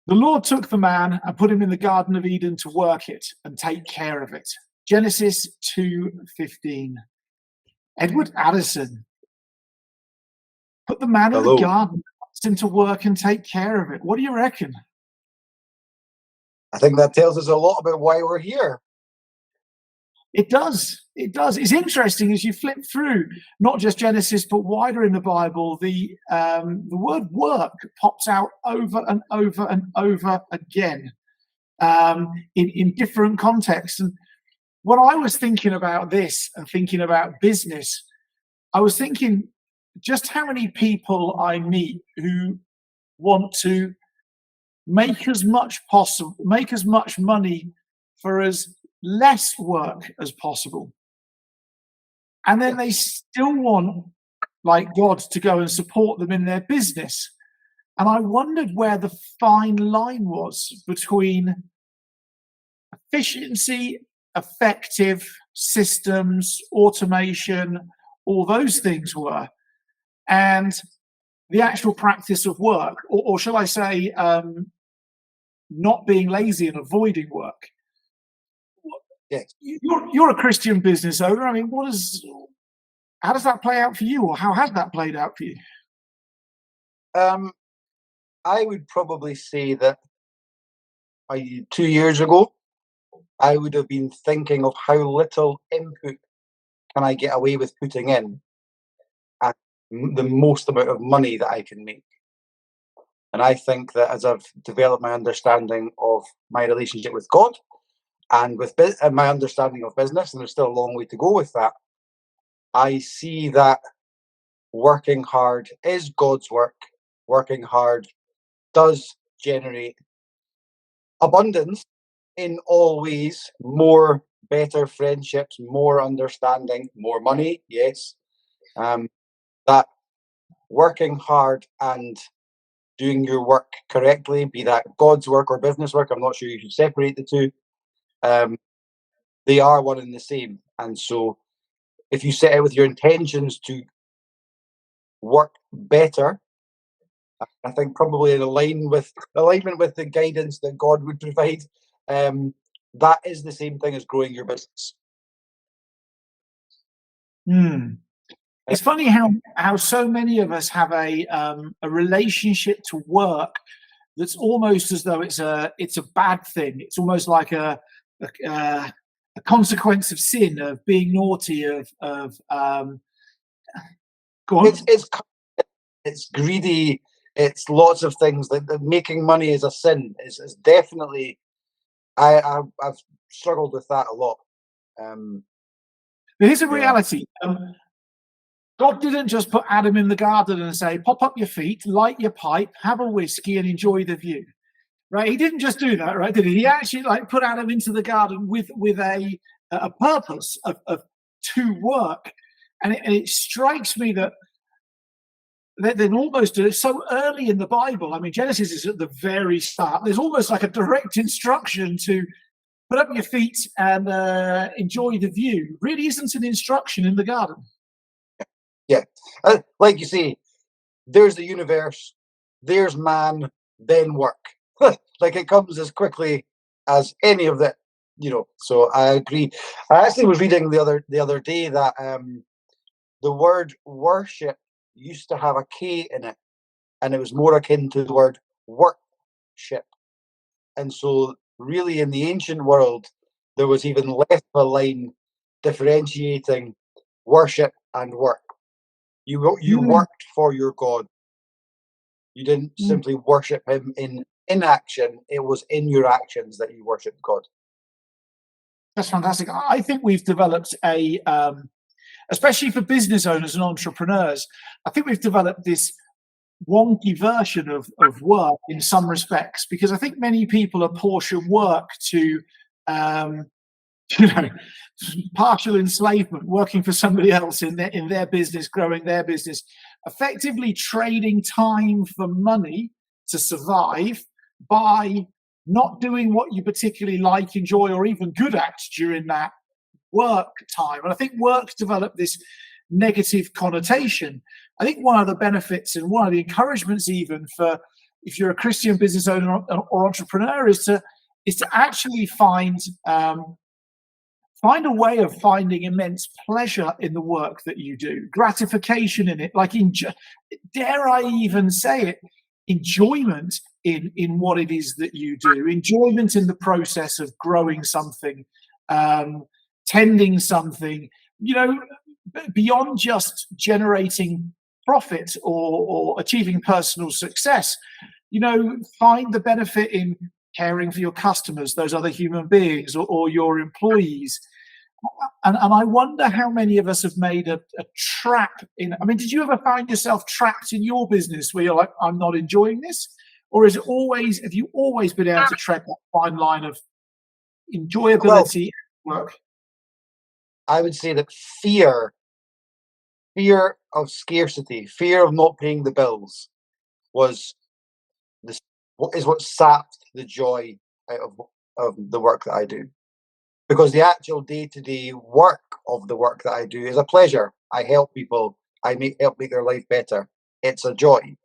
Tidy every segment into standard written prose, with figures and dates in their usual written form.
The Lord took the man and put him in the Garden of Eden to work it and take care of it. Genesis 2:15. Edward Addison put the man in the Hello. garden, puts him to work and take care of it. What do you reckon? I think that tells us a lot about why we're here. It does. It does. It's interesting as you flip through, not just Genesis, but wider in the Bible, the word work pops out over and over and over again in different contexts. And when I was thinking about this and thinking about business, I was thinking just how many people I meet who want to make as much money for as less work as possible. And then they still want, like God, to go and support them in their business. And I wondered where the fine line was between efficiency, effective systems, automation, all those things were, and the actual practice of work, or shall I say, not being lazy and avoiding work. Yes. You're a Christian business owner. I mean, how does that play out for you, or how has that played out for you? I would probably say that 2 years ago, I would have been thinking of how little input can I get away with putting in and the most amount of money that I can make. And I think that as I've developed my understanding of my relationship with God and with my understanding of business, and there's still a long way to go with that, I see that working hard is God's work. Working hard does generate abundance in all ways, more better friendships, more understanding, more money, yes. That working hard and doing your work correctly, be that God's work or business work, I'm not sure you should separate the two. They are one and the same. And so if you set out with your intentions to work better, I think probably in alignment with the guidance that God would provide, that is the same thing as growing your business. It's funny how so many of us have a relationship to work that's almost as though it's a bad thing. It's almost like a consequence of sin, of being naughty, of go on. It's greedy. It's lots of things. Like making money is a sin. Is definitely. I've struggled with that a lot. But here's a reality. God didn't just put Adam in the garden and say, pop up your feet, light your pipe, have a whiskey and enjoy the view. Right? He didn't just do that, right? Did he? He actually put Adam into the garden with a purpose to work. And it strikes me that then almost so early in the Bible, I mean, Genesis is at the very start. There's almost like a direct instruction to put up your feet and enjoy the view. Really isn't an instruction in the garden. Yeah, like you say, there's the universe, there's man, then work. Like it comes as quickly as any of that, So I agree. I actually was reading the other day that the word worship used to have a K in it, and it was more akin to the word workship. And so, really, in the ancient world, there was even less of a line differentiating worship and work. You worked for your God. You didn't simply worship him in inaction. It was in your actions that you worshipped God. That's fantastic. I think we've developed especially for business owners and entrepreneurs, I think we've developed this wonky version of work in some respects, because I think many people apportion work to partial enslavement, working for somebody else in their business, growing their business, effectively trading time for money to survive by not doing what you particularly like, enjoy, or even good at during that work time. And I think work developed this negative connotation. I think one of the benefits and one of the encouragements even for if you're a Christian business owner or entrepreneur, is to actually find a way of finding immense pleasure in the work that you do, gratification in it, like dare I even say it, enjoyment in what it is that you do, enjoyment in the process of growing something, tending something, beyond just generating profit or achieving personal success. Find the benefit in caring for your customers, those other human beings, or your employees. And I wonder how many of us have made a trap in. I mean, did you ever find yourself trapped in your business where you're like, I'm not enjoying this? Or have you always been able to tread that fine line of enjoyability work? I would say that fear of scarcity, fear of not paying the bills is what sapped the joy out of the work that I do. Because the actual day-to-day work of the work that I do is a pleasure. I help people. I help make their life better. It's a joy.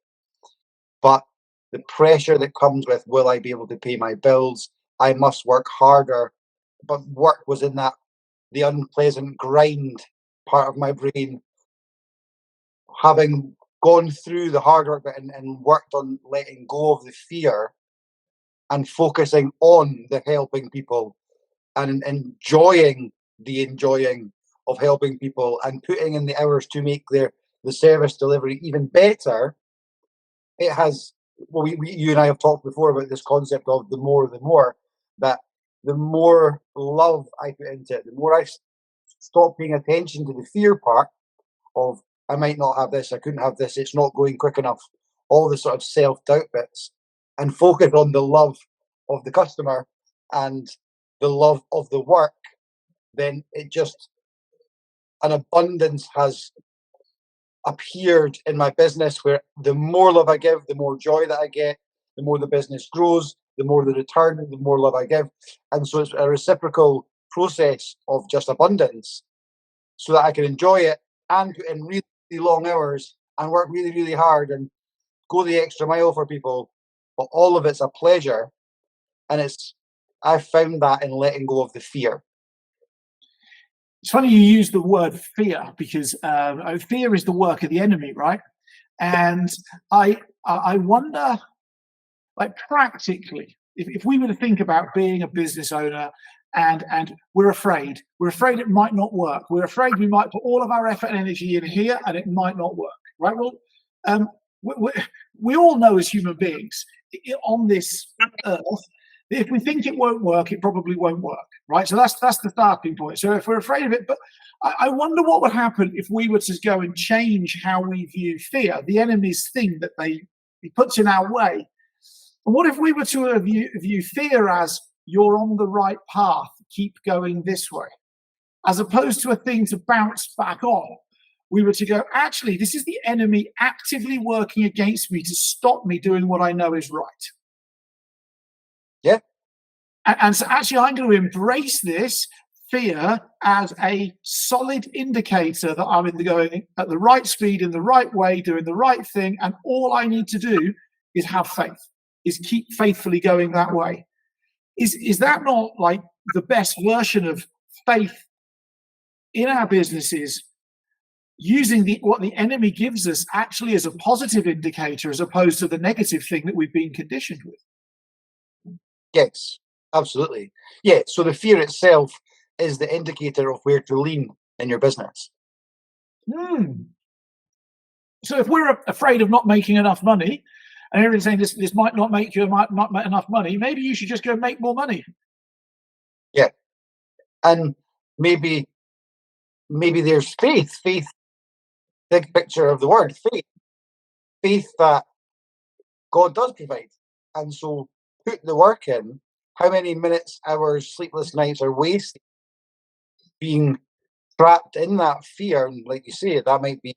But the pressure that comes with, will I be able to pay my bills? I must work harder. But work was in the unpleasant grind part of my brain. Having gone through the hard work and worked on letting go of the fear and focusing on the helping people and enjoying the enjoying of helping people and putting in the hours to make the service delivery even better, it has, well, you and I have talked before about this concept of the more, that the more love I put into it, the more I stop paying attention to the fear part of, I might not have this, I couldn't have this, it's not going quick enough, all the sort of self-doubt bits, and focus on the love of the customer and the love of the work, then an abundance has appeared in my business where the more love I give, the more joy that I get, the more the business grows, the more the return, the more love I give. And so it's a reciprocal process of just abundance so that I can enjoy it and put in really, really long hours and work really, really hard and go the extra mile for people. But all of it's a pleasure. And I found that in letting go of the fear. It's funny you use the word fear because fear is the work of the enemy, right? And I wonder, like practically, if we were to think about being a business owner and we're afraid it might not work. We're afraid we might put all of our effort and energy in here and it might not work, right? Well, we all know as human beings on this earth, if we think it won't work, it probably won't work, right? So that's the starting point. So if we're afraid of it, but I wonder what would happen if we were to go and change how we view fear, the enemy's thing that he puts in our way. And what if we were to view fear as, you're on the right path, keep going this way, as opposed to a thing to bounce back on? We were to go, actually, this is the enemy actively working against me to stop me doing what I know is right. Yeah. And so actually, I'm going to embrace this fear as a solid indicator that I'm going at the right speed, in the right way, doing the right thing. And all I need to do is have faith, is keep faithfully going that way. Is that not like the best version of faith in our businesses, using what the enemy gives us actually as a positive indicator as opposed to the negative thing that we've been conditioned with? Yes, absolutely. Yeah, so the fear itself is the indicator of where to lean in your business. So if we're afraid of not making enough money, and everyone's saying this might not make enough money, maybe you should just go make more money. Yeah. And maybe there's faith, big picture of the word, faith that God does provide. And so put the work in. How many minutes, hours, sleepless nights are wasted being trapped in that fear? And like you say, that might be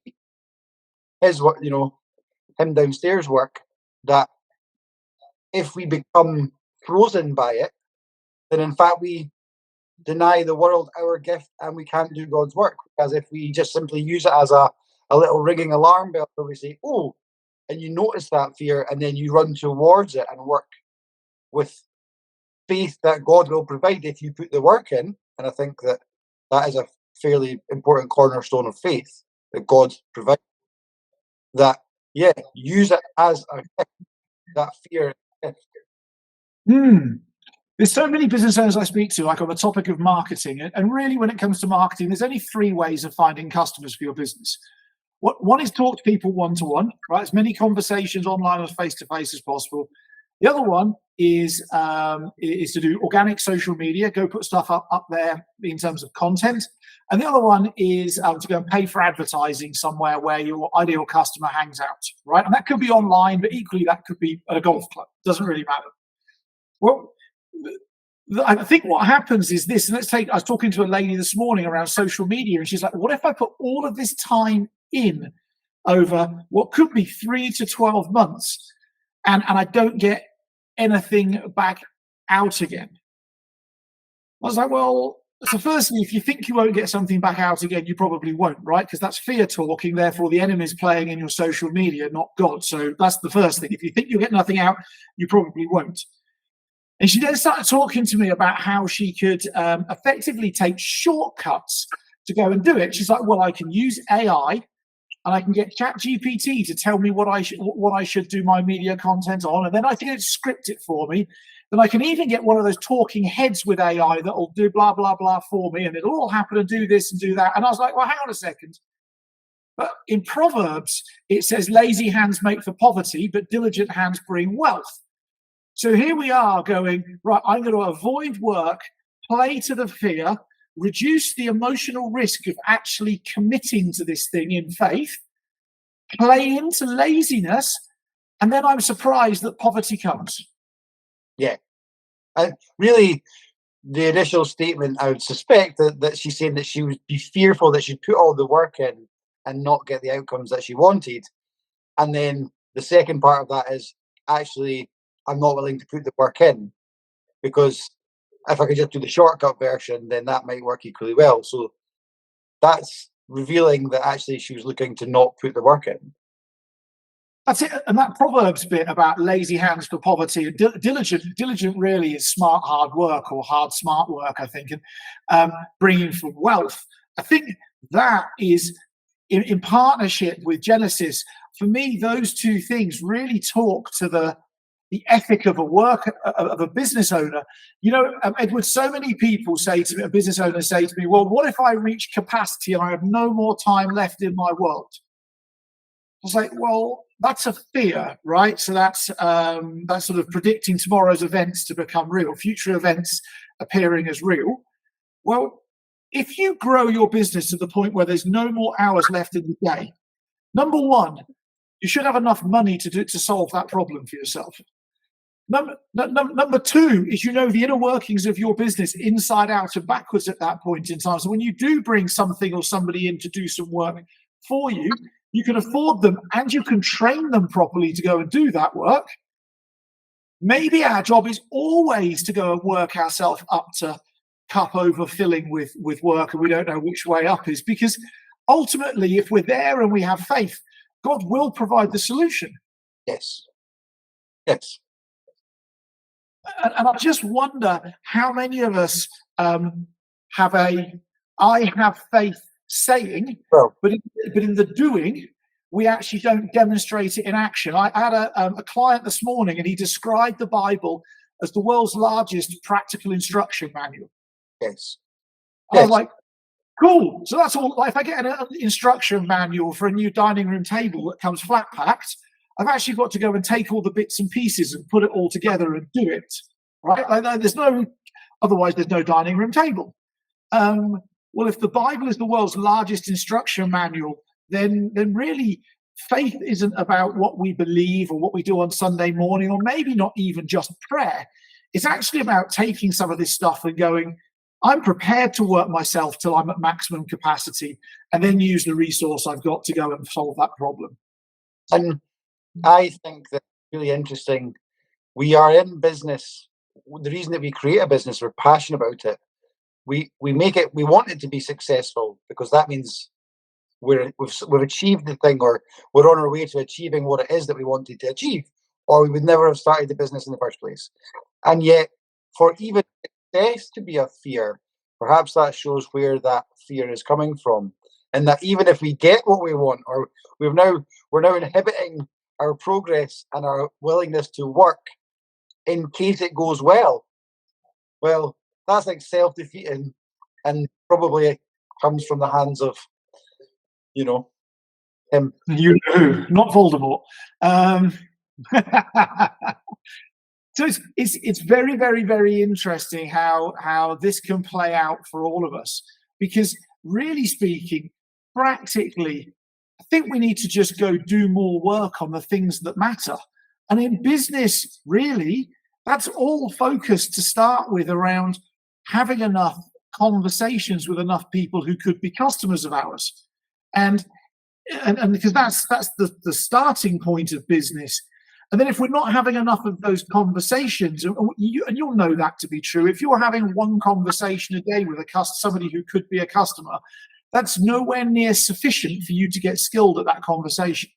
his work, him downstairs work, that if we become frozen by it, then in fact we deny the world our gift and we can't do God's work. Because if we just simply use it as a little ringing alarm bell where we say, oh, and you notice that fear, and then you run towards it and work with faith that God will provide if you put the work in. And I think that that is a fairly important cornerstone of faith, that God provides. That, yeah, use it as a gift, that fear. There's so many business owners I speak to, like on the topic of marketing, and really when it comes to marketing, there's only three ways of finding customers for your business. One is talk to people one-to-one, right? As many conversations online as face-to-face as possible. The other one is to do organic social media, go put stuff up there in terms of content. And the other one is to go and pay for advertising somewhere where your ideal customer hangs out, right? And that could be online, but equally that could be at a golf club. Doesn't really matter. Well, I think what happens is this, and I was talking to a lady this morning around social media, and she's like, what if I put all of this time in over what could be 3 to 12 months and I don't get anything back out again? I was like, well, so firstly, if you think you won't get something back out again, you probably won't, right? Because that's fear talking. Therefore, the enemy's playing in your social media, not God. So that's the first thing. If you think you'll get nothing out, you probably won't. And she then started talking to me about how she could effectively take shortcuts to go and do it. She's like, well, I can use AI and I can get ChatGPT to tell me what I should do my media content on, and then I can script it for me. Then I can even get one of those talking heads with AI that'll do blah, blah, blah for me, and it'll all happen and do this and do that. And I was like, well, hang on a second. But in Proverbs, it says lazy hands make for poverty, but diligent hands bring wealth. So here we are going, right, I'm going to avoid work, play to the fear, reduce the emotional risk of actually committing to this thing in faith, play into laziness, and then I'm surprised that poverty comes. Yeah. Really, the initial statement, I would suspect that she's saying that she would be fearful that she'd put all the work in and not get the outcomes that she wanted. And then the second part of that is, actually, I'm not willing to put the work in, because if I could just do the shortcut version, then that might work equally well. So that's revealing that actually she was looking to not put the work in. That's it. And that Proverbs bit about lazy hands for poverty, diligent really is smart, hard work, or hard, smart work, I think, and bringing for wealth. I think that is in partnership with Genesis. For me, those two things really talk to the ethic of a business owner. You know, Edward, so many people say to me, a business owner say to me, well, what if I reach capacity and I have no more time left in my world? I was like, well, that's a fear, right? So that's sort of predicting tomorrow's events to become real, future events appearing as real. Well, if you grow your business to the point where there's no more hours left in the day, number one, you should have enough money to solve that problem for yourself. Number two is, you know, the inner workings of your business inside out and backwards at that point in time. So when you do bring something or somebody in to do some work for you, you can afford them and you can train them properly to go and do that work. Maybe our job is always to go and work ourselves up to cup overfilling with work, and we don't know which way up is, because ultimately, if we're there and we have faith, God will provide the solution. Yes. Yes. And I just wonder how many of us have a "I have faith" saying, but in the doing, we actually don't demonstrate it in action. I had a client this morning, and he described the Bible as the world's largest practical instruction manual. Yes. I was like, cool. So that's all. Like, if I get an instruction manual for a new dining room table that comes flat packed, I've actually got to go and take all the bits and pieces and put it all together and do it. Right? Like, otherwise there's no dining room table. Well, if the Bible is the world's largest instruction manual, then really faith isn't about what we believe or what we do on Sunday morning, or maybe not even just prayer. It's actually about taking some of this stuff and going, I'm prepared to work myself till I'm at maximum capacity, and then use the resource I've got to go and solve that problem. And I think that's really interesting. We are in business. The reason that we create a business, we're passionate about it. We make it, we want it to be successful, because that means we've achieved the thing, or we're on our way to achieving what it is that we wanted to achieve, or we would never have started the business in the first place. And yet, for even success to be a fear, perhaps that shows where that fear is coming from. And that even if we get what we want, or we're now inhibiting our progress and our willingness to work in case it goes well. Well, that's like self-defeating, and probably comes from the hands of, you know, him. You know who, not Voldemort. So it's very, very, very interesting how this can play out for all of us, because really speaking, practically, I think we need to just go do more work on the things that matter. And in business, really, that's all focused to start with around having enough conversations with enough people who could be customers of ours. And because that's the starting point of business. And then if we're not having enough of those conversations, and you'll know that to be true, if you're having one conversation a day with somebody who could be a customer, that's nowhere near sufficient for you to get skilled at that conversation.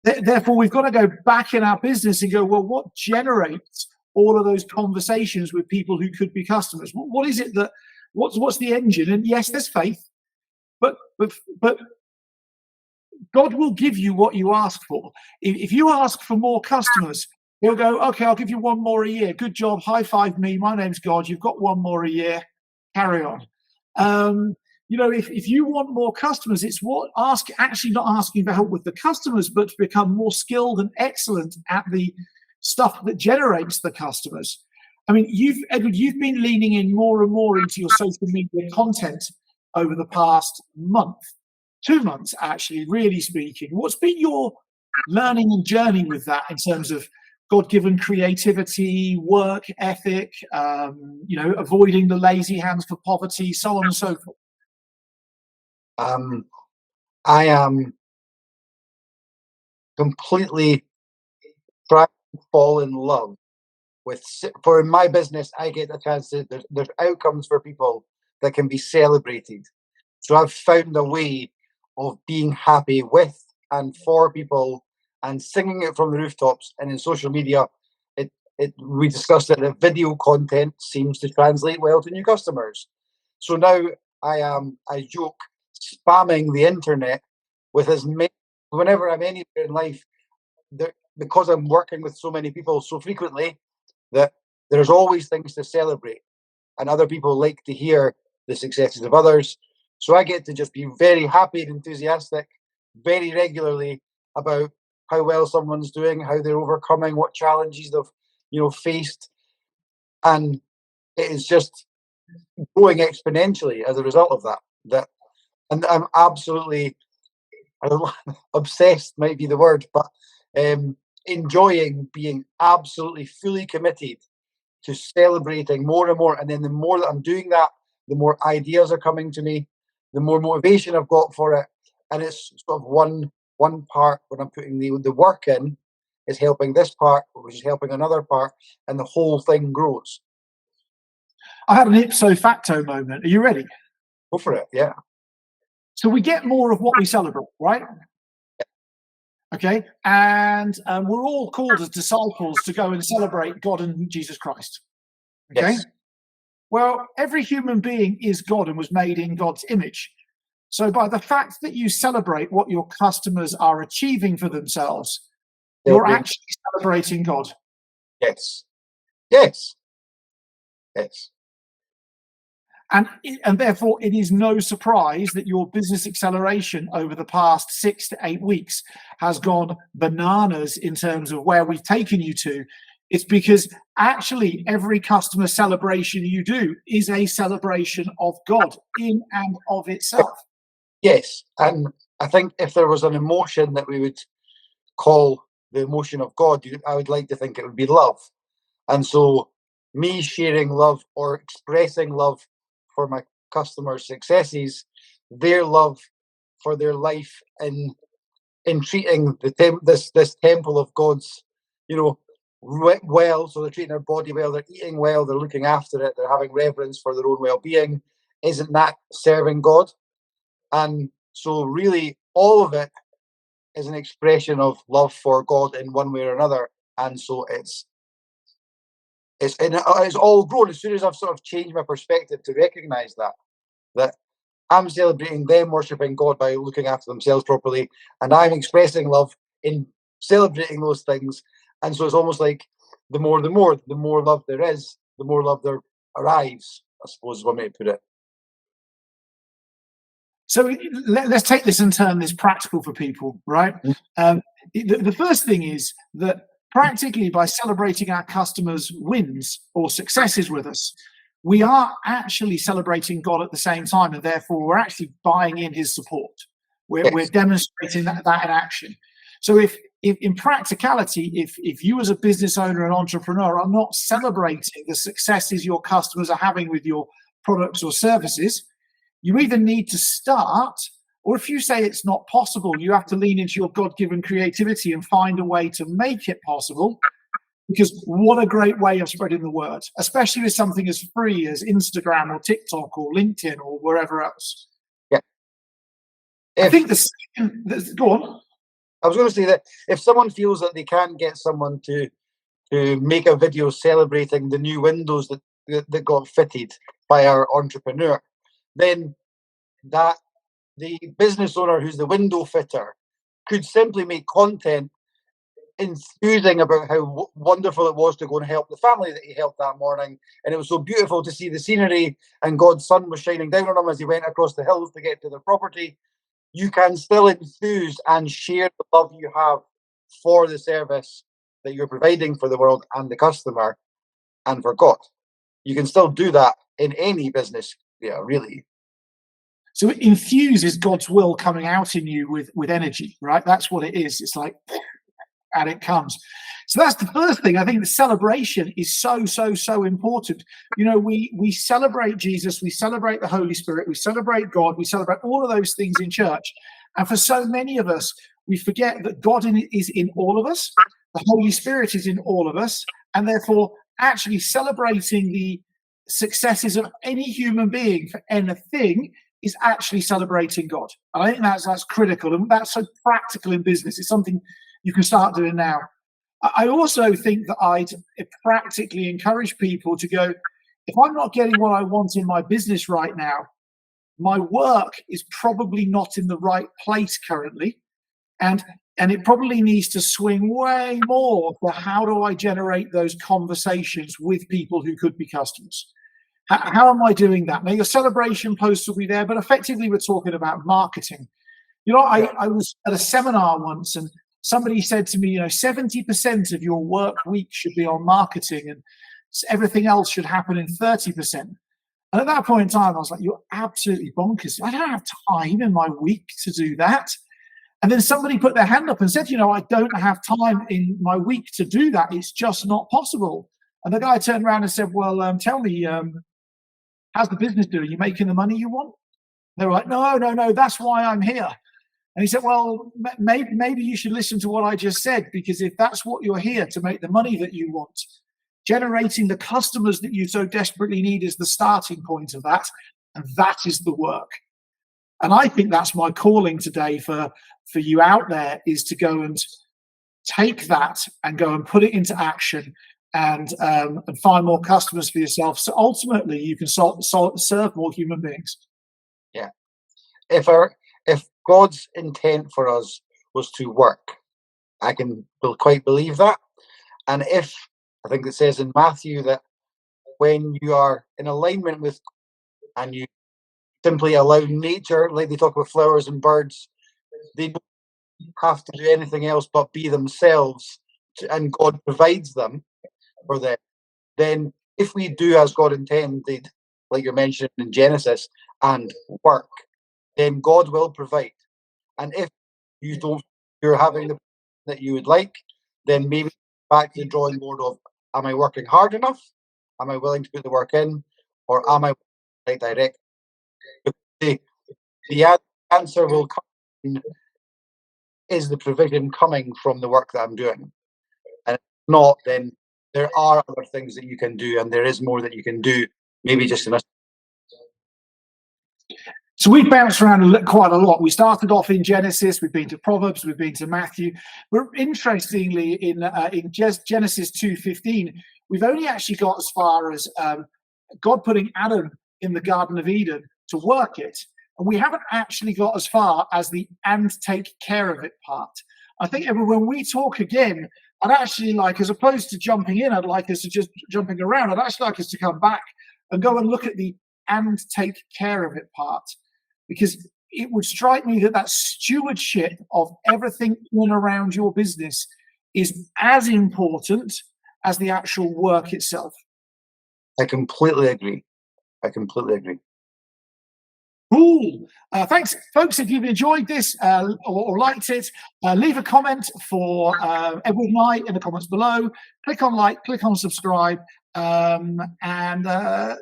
Therefore, we've got to go back in our business and go, well, what generates all of those conversations with people who could be customers? What is it what's the engine? And yes, there's faith, but God will give you what you ask for. If you ask for more customers, he'll go, okay, I'll give you one more a year. Good job. High five me. My name's God. You've got one more a year. Carry on. If you want more customers, it's actually not asking for help with the customers, but to become more skilled and excellent at the stuff that generates the customers. I mean, Edward, you've been leaning in more and more into your social media content over the past month. 2 months, actually, really speaking. What's been your learning and journey with that in terms of God-given creativity, work ethic, avoiding the lazy hands for poverty, so on and so forth? I am completely trying to fall in love with, for in my business, I get a chance to, there's outcomes for people that can be celebrated. So I've found a way of being happy with and for people and singing it from the rooftops. And in social media, we discussed that the video content seems to translate well to new customers. So now I joke, spamming the internet with as many, whenever I'm anywhere in life, because I'm working with so many people so frequently, that there's always things to celebrate, and other people like to hear the successes of others. So I get to just be very happy and enthusiastic very regularly about how well someone's doing, how they're overcoming, what challenges they've faced. And it is just growing exponentially as a result of that. And I'm absolutely, I don't know, obsessed might be the word, but enjoying being absolutely fully committed to celebrating more and more. And then the more that I'm doing that, the more ideas are coming to me, the more motivation I've got for it. And it's sort of one part when I'm putting the work in is helping this part, which is helping another part, and the whole thing grows. I had an ipso facto moment. Are you ready? Go for it, yeah. So we get more of what we celebrate, right? Okay, and we're all called as disciples to go and celebrate God and Jesus Christ. Okay, yes. Well, every human being is God and was made in God's image. So by the fact that you celebrate what your customers are achieving for themselves, you're actually celebrating God. Yes. Yes. Yes. And therefore, it is no surprise that your business acceleration over the past 6 to 8 weeks has gone bananas in terms of where we've taken you to. It's because actually every customer celebration you do is a celebration of God in and of itself. Yes. And I think if there was an emotion that we would call the emotion of God, I would like to think it would be love. And so me sharing love or expressing love for my customers' successes, their love for their life in treating this temple of God's, well. So they're treating their body well, they're eating well, they're looking after it, they're having reverence for their own well-being. Isn't that serving God? And So really, all of it is an expression of love for God in one way or another, and so it's all grown. As soon as I've sort of changed my perspective to recognise that I'm celebrating them worshiping God by looking after themselves properly, and I'm expressing love in celebrating those things. And so it's almost like the more love there is, the more love there arrives, I suppose is one way to put it. So let's take this and turn this practical for people, right? Mm. The first thing is that practically by celebrating our customers' wins or successes with us, we are actually celebrating God at the same time, and therefore we're actually buying in his support. We're Yes. demonstrating that in action. So if in practicality, if you as a business owner and entrepreneur are not celebrating the successes your customers are having with your products or services, you either need to start, or if you say it's not possible, you have to lean into your God-given creativity and find a way to make it possible. Because what a great way of spreading the word, especially with something as free as Instagram or TikTok or LinkedIn or wherever else. Yeah. I think go on. I was going to say that if someone feels that they can't get someone to make a video celebrating the new windows that got fitted by our entrepreneur, then that the business owner who's the window fitter could simply make content enthusing about how wonderful it was to go and help the family that he helped that morning, and it was so beautiful to see the scenery, and God's sun was shining down on him as he went across the hills to get to the property. You can still enthuse and share the love you have for the service that you're providing for the world and the customer and for God. You can still do that in any business, yeah, really. So infuse is God's will coming out in you with energy, right? That's what it is. It's like, and it comes. So that's the first thing. I think the celebration is so important. You know, we celebrate Jesus, we celebrate the Holy Spirit, we celebrate God, we celebrate all of those things in church. And for so many of us, we forget that God is in all of us, the Holy Spirit is in all of us, and therefore actually celebrating the successes of any human being for anything is actually celebrating God. And I think that's critical, and that's so practical in business. It's something you can start doing now. I also think that I'd practically encourage people to go, if I'm not getting what I want in my business right now, my work is probably not in the right place currently. And it probably needs to swing way more for how do I generate those conversations with people who could be customers. How am I doing that? Now, your celebration posts will be there, but effectively we're talking about marketing. You know, I was at a seminar once, and somebody said to me, 70% of your work week should be on marketing and everything else should happen in 30%. And at that point in time, I was like, you're absolutely bonkers. I don't have time in my week to do that. And then somebody put their hand up and said, I don't have time in my week to do that. It's just not possible. And the guy turned around and said, well, tell me, how's the business doing? Are you making the money you want? They were like, no, that's why I'm here. And he said, well, maybe you should listen to what I just said, because if that's what you're here to make the money that you want, generating the customers that you so desperately need is the starting point of that. And that is the work. And I think that's my calling today for you out there, is to go and take that and go and put it into action and find more customers for yourself. So ultimately you can serve more human beings. Yeah. If God's intent for us was to work, I can quite believe that. And if I think it says in Matthew that when you are in alignment with, and you simply allow nature, like they talk about flowers and birds, they don't have to do anything else but be themselves, and God provides them for them. Then if we do as God intended, like you're mentioning in Genesis, and work, then God will provide. And if you're having the that you would like, then maybe back to the drawing board of, am I working hard enough? Am I willing to put the work in? Or am I in the right direction? The answer will come in, is the provision coming from the work that I'm doing? And if not, then there are other things that you can do, and there is more that you can do, maybe just in a. So we've bounced around quite a lot. We started off in Genesis, we've been to Proverbs, we've been to Matthew. But interestingly, in Genesis 2:15, we've only actually got as far as God putting Adam in the Garden of Eden to work it. And we haven't actually got as far as the "and take care of it" part. I think when we talk again, I'd actually like, as opposed to jumping in, I'd like us to just jumping around. I'd actually like us to come back and go and look at the "and take care of it" part, because it would strike me that stewardship of everything in and around your business is as important as the actual work itself. I completely agree. I completely agree. Cool. Thanks, folks. If you've enjoyed this or liked it, leave a comment for Edward and I in the comments below. Click on like, click on subscribe, and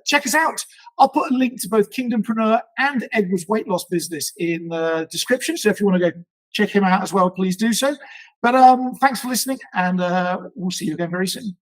check us out. I'll put a link to both Kingdompreneur and Edward's weight loss business in the description. So if you want to go check him out as well, please do so. But thanks for listening, and we'll see you again very soon.